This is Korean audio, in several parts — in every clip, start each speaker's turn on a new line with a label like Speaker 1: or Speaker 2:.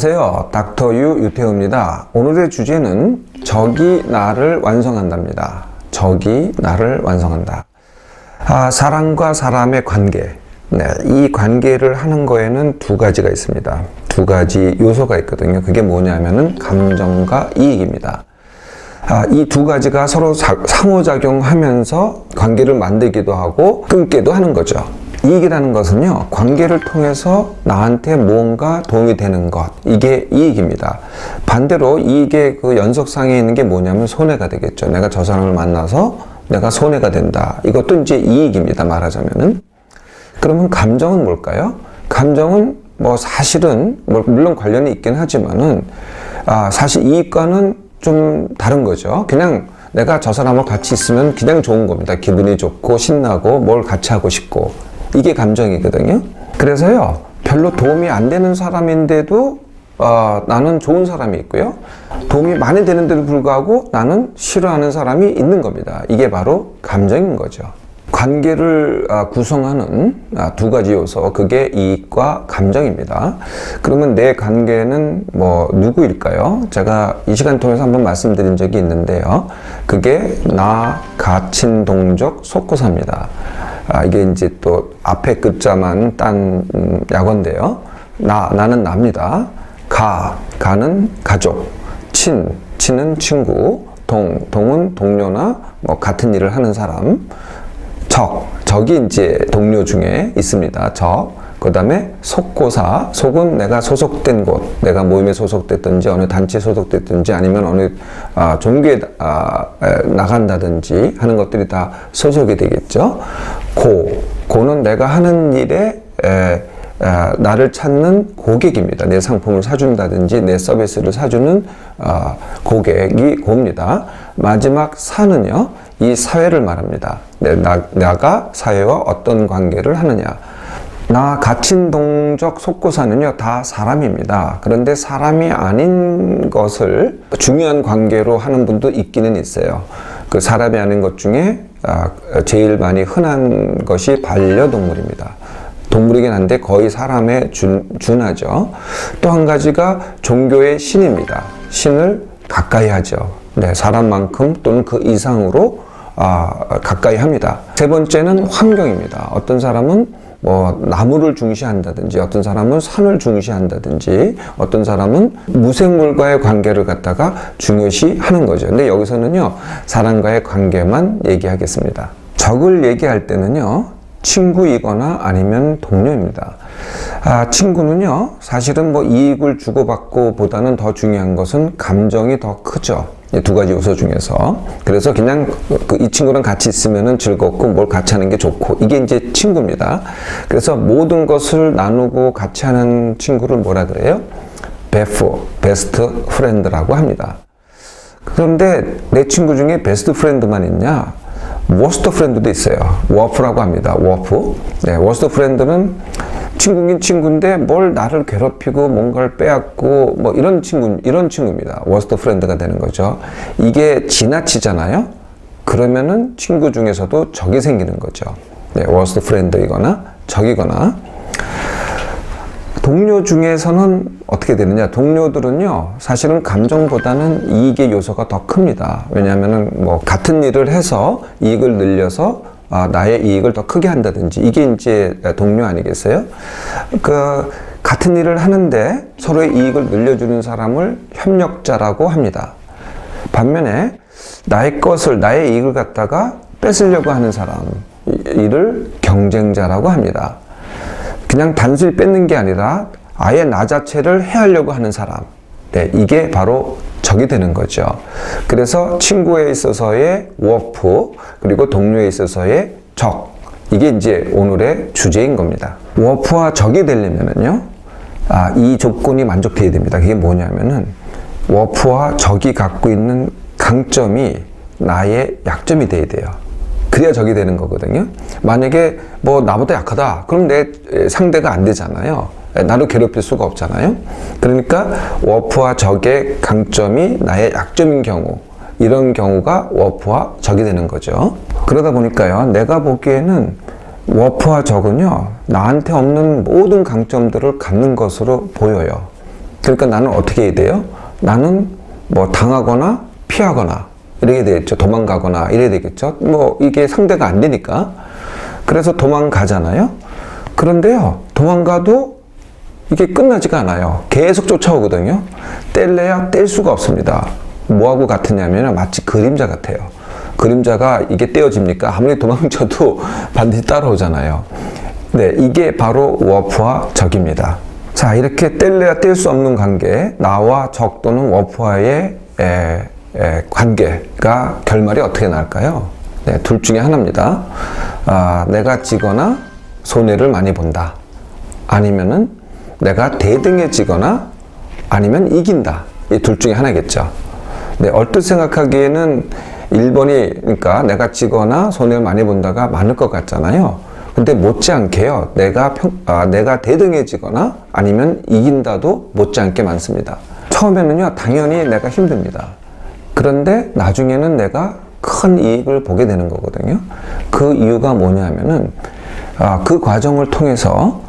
Speaker 1: 안녕하세요. 닥터 유 유태우입니다. 오늘의 주제는 적이 나를 완성한답니다. 적이 나를 완성한다. 사람과 사람의 관계. 이 관계를 하는 거에는 두 가지가 있습니다. 두 가지 요소가 있거든요. 그게 뭐냐면은 감정과 이익입니다. 이 두 가지가 서로 상호작용하면서 관계를 만들기도 하고 끊기도 하는 거죠. 이익이라는 것은요, 관계를 통해서 나한테 무언가 도움이 되는 것, 이게 이익입니다. 반대로 이익의 그 연속상에 있는 게 뭐냐면 손해가 되겠죠. 내가 저 사람을 만나서 내가 손해가 된다. 이것도 이제 이익입니다. 말하자면은. 그러면 감정은 뭘까요? 감정은 뭐 사실은 물론 관련이 있긴 하지만은 사실 이익과는 좀 다른 거죠. 그냥 내가 저 사람하고 같이 있으면 그냥 좋은 겁니다. 기분이 좋고 신나고 뭘 같이 하고 싶고. 이게 감정이거든요. 그래서요, 별로 도움이 안 되는 사람인데도 나는 좋은 사람이 있고요. 도움이 많이 되는데도 불구하고 나는 싫어하는 사람이 있는 겁니다. 이게 바로 감정인 거죠. 관계를 구성하는 두 가지 요소, 그게 이익과 감정입니다. 그러면 내 관계는 뭐 누구일까요? 제가 이 시간 통해서 한번 말씀드린 적이 있는데요. 그게 나, 가, 친, 동족, 속고사입니다. 이게 이제 또 앞에 글자만 딴 약어인데요. 나는 납니다. 가는 가족, 친은 친구, 동은 동료나 뭐 같은 일을 하는 사람, 적이 이제 동료 중에 있습니다. 그 다음에 속고사, 속은 내가 소속된 곳, 내가 모임에 소속됐든지 어느 단체에 소속됐든지 아니면 어느 종교에 나간다든지 하는 것들이 다 소속이 되겠죠. 고는 내가 하는 일에 나를 찾는 고객입니다. 내 상품을 사준다든지 내 서비스를 사주는 고객이 고입니다. 마지막 사는요, 이 사회를 말합니다. 나가 사회와 어떤 관계를 하느냐. 나, 가친, 동족, 속고사는요, 다 사람입니다. 그런데 사람이 아닌 것을 중요한 관계로 하는 분도 있기는 있어요. 그 사람이 아닌 것 중에 제일 많이 흔한 것이 반려동물입니다. 동물이긴 한데 거의 사람에 준하죠. 또 한 가지가 종교의 신입니다. 신을 가까이 하죠. 사람만큼 또는 그 이상으로 가까이 합니다. 세 번째는 환경입니다. 어떤 사람은 뭐 나무를 중시한다든지 어떤 사람은 산을 중시한다든지 어떤 사람은 무생물과의 관계를 갖다가 중요시 하는 거죠. 근데 여기서는요, 사람과의 관계만 얘기하겠습니다. 적을 얘기할 때는요, 친구이거나 아니면 동료입니다. 친구는요, 사실은 뭐 이익을 주고받고 보다는 더 중요한 것은 감정이 더 크죠. 이 두 가지 요소 중에서. 그래서 그냥 이 친구랑 같이 있으면은 즐겁고 뭘 같이 하는 게 좋고, 이게 이제 친구입니다. 그래서 모든 것을 나누고 같이 하는 친구를 뭐라 그래요? 베스트 프렌드라고 합니다. 그런데 내 친구 중에 베스트 프렌드만 있냐? 워스트 프렌드도 있어요. 워프라고 합니다. 워프. 워스트 프렌드는 친구긴 친구인데 뭘 나를 괴롭히고 뭔가를 빼앗고 뭐 이런 친구입니다. 워스트 프렌드가 되는 거죠. 이게 지나치잖아요. 그러면은 친구 중에서도 적이 생기는 거죠. 워스트 프렌드이거나 적이거나. 동료 중에서는 어떻게 되느냐? 동료들은요, 사실은 감정보다는 이익의 요소가 더 큽니다. 왜냐하면은 뭐 같은 일을 해서 이익을 늘려서 나의 이익을 더 크게 한다든지, 이게 이제 동료 아니겠어요? 같은 일을 하는데 서로의 이익을 늘려주는 사람을 협력자라고 합니다. 반면에 나의 이익을 갖다가 뺏으려고 하는 사람, 이를 경쟁자라고 합니다. 그냥 단순히 뺏는 게 아니라 아예 나 자체를 해하려고 하는 사람, 이게 바로 적이 되는 거죠. 그래서 친구에 있어서의 워프, 그리고 동료에 있어서의 적, 이게 이제 오늘의 주제인 겁니다. 워프와 적이 되려면요, 이 조건이 만족돼야 됩니다. 그게 뭐냐면은 워프와 적이 갖고 있는 강점이 나의 약점이 돼야 돼요. 그래야 적이 되는 거거든요. 만약에 뭐 나보다 약하다, 그럼 내 상대가 안 되잖아요. 나를 괴롭힐 수가 없잖아요. 그러니까 워프와 적의 강점이 나의 약점인 경우, 이런 경우가 워프와 적이 되는 거죠. 그러다 보니까요, 내가 보기에는 워프와 적은요, 나한테 없는 모든 강점들을 갖는 것으로 보여요. 그러니까 나는 어떻게 해야 돼요? 나는 뭐 당하거나 피하거나 이래야 되겠죠. 도망가거나 이래야 되겠죠. 뭐 이게 상대가 안 되니까. 그래서 도망가잖아요. 그런데요, 도망가도 이게 끝나지가 않아요. 계속 쫓아오거든요. 뗄래야 뗄 수가 없습니다. 뭐하고 같으냐면 마치 그림자 같아요. 그림자가 이게 떼어집니까? 아무리 도망쳐도 반드시 따라오잖아요. 네, 이게 바로 워프와 적입니다. 자, 이렇게 뗄래야 뗄 수 없는 관계, 나와 적 또는 워프와의 관계가 결말이 어떻게 날까요? 네, 둘 중에 하나입니다. 내가 지거나 손해를 많이 본다. 아니면은 내가 대등해지거나 아니면 이긴다. 이 둘 중에 하나겠죠. 네, 얼핏 생각하기에는 1번이 그러니까 내가 지거나 손해를 많이 본다가 많을 것 같잖아요. 근데 못지않게요. 내가 대등해지거나 아니면 이긴다도 못지않게 많습니다. 처음에는요, 당연히 내가 힘듭니다. 그런데 나중에는 내가 큰 이익을 보게 되는 거거든요. 그 이유가 뭐냐면은 그 과정을 통해서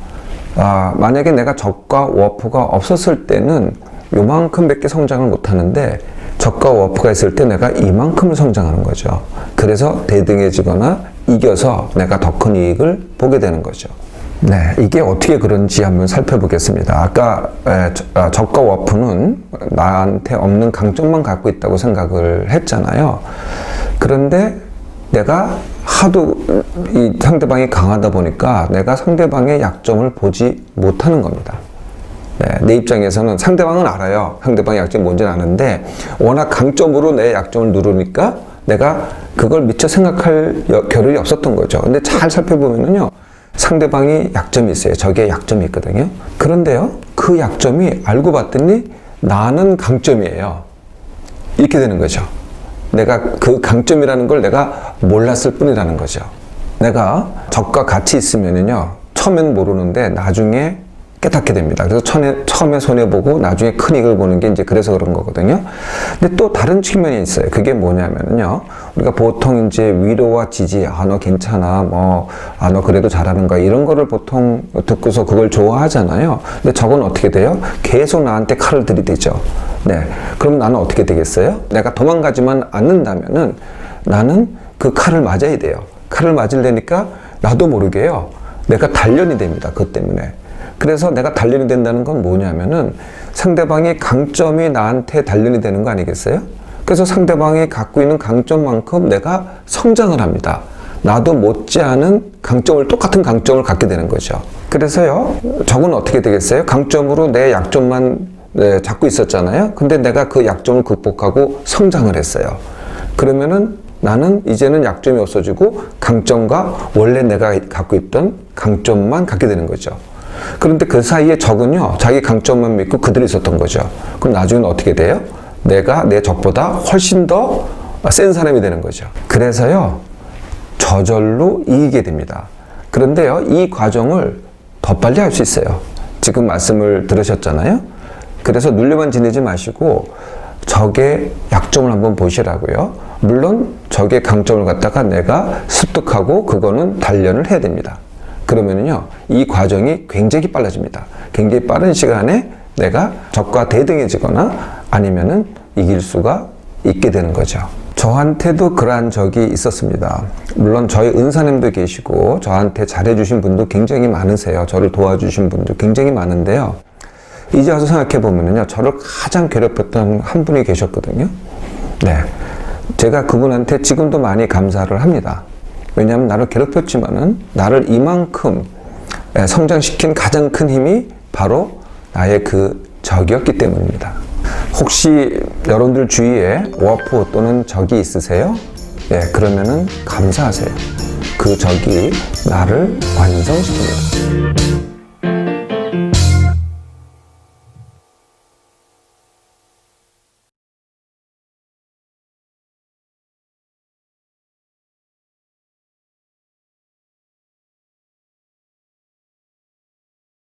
Speaker 1: 만약에 내가 적과 워프가 없었을 때는 요만큼밖에 성장을 못 하는데 적과 워프가 있을 때 내가 이만큼을 성장하는 거죠. 그래서 대등해지거나 이겨서 내가 더 큰 이익을 보게 되는 거죠. 네, 이게 어떻게 그런지 한번 살펴보겠습니다. 아까 적과 워프는 나한테 없는 강점만 갖고 있다고 생각을 했잖아요. 그런데 내가 하도 이 상대방이 강하다 보니까 내가 상대방의 약점을 보지 못하는 겁니다. 네, 내 입장에서는 상대방은 알아요. 상대방의 약점이 뭔지는 아는데 워낙 강점으로 내 약점을 누르니까 내가 그걸 미처 생각할 겨를이 없었던 거죠. 근데 잘 살펴보면은요, 상대방이 약점이 있어요. 적의 약점이 있거든요. 그런데요, 그 약점이 알고 봤더니 나는 강점이에요. 이렇게 되는 거죠. 내가 그 강점이라는 걸 내가 몰랐을 뿐이라는 거죠. 내가 적과 같이 있으면은요, 처음엔 모르는데 나중에 깨닫게 됩니다. 그래서 처음에 손해보고 나중에 큰 이익을 보는 게 이제 그래서 그런 거거든요. 근데 또 다른 측면이 있어요. 그게 뭐냐면요, 우리가 보통 이제 위로와 지지, 너 괜찮아, 너 그래도 잘하는 거야, 이런 거를 보통 듣고서 그걸 좋아하잖아요. 근데 저건 어떻게 돼요? 계속 나한테 칼을 들이대죠. 네. 그럼 나는 어떻게 되겠어요? 내가 도망가지만 않는다면은 나는 그 칼을 맞아야 돼요. 칼을 맞으려니까 나도 모르게요, 내가 단련이 됩니다. 그것 때문에. 그래서 내가 단련이 된다는 건 뭐냐면은 상대방의 강점이 나한테 단련이 되는 거 아니겠어요? 그래서 상대방이 갖고 있는 강점만큼 내가 성장을 합니다. 나도 못지않은 강점을, 똑같은 강점을 갖게 되는 거죠. 그래서요, 적은 어떻게 되겠어요? 강점으로 내 약점만 잡고 있었잖아요. 근데 내가 그 약점을 극복하고 성장을 했어요. 그러면은 나는 이제는 약점이 없어지고 강점과 원래 내가 갖고 있던 강점만 갖게 되는 거죠. 그런데 그 사이에 적은요, 자기 강점만 믿고 그대로 있었던 거죠. 그럼 나중에는 어떻게 돼요? 내가 내 적보다 훨씬 더 센 사람이 되는 거죠. 그래서요, 저절로 이기게 됩니다. 그런데요, 이 과정을 더 빨리 할 수 있어요. 지금 말씀을 들으셨잖아요. 그래서 눌려만 지내지 마시고 적의 약점을 한번 보시라고요. 물론 적의 강점을 갖다가 내가 습득하고 그거는 단련을 해야 됩니다. 그러면은요, 이 과정이 굉장히 빨라집니다. 굉장히 빠른 시간에 내가 적과 대등해지거나 아니면은 이길 수가 있게 되는 거죠. 저한테도 그러한 적이 있었습니다. 물론 저희 은사님도 계시고 저한테 잘해주신 분도 굉장히 많으세요. 저를 도와주신 분도 굉장히 많은데요. 이제 와서 생각해 보면은요, 저를 가장 괴롭혔던 한 분이 계셨거든요. 네, 제가 그분한테 지금도 많이 감사를 합니다. 왜냐하면 나를 괴롭혔지만은 나를 이만큼 성장시킨 가장 큰 힘이 바로 나의 그 적이었기 때문입니다. 혹시 여러분들 주위에 워프 또는 적이 있으세요? 네, 그러면은 감사하세요. 그 적이 나를 완성시킵니다.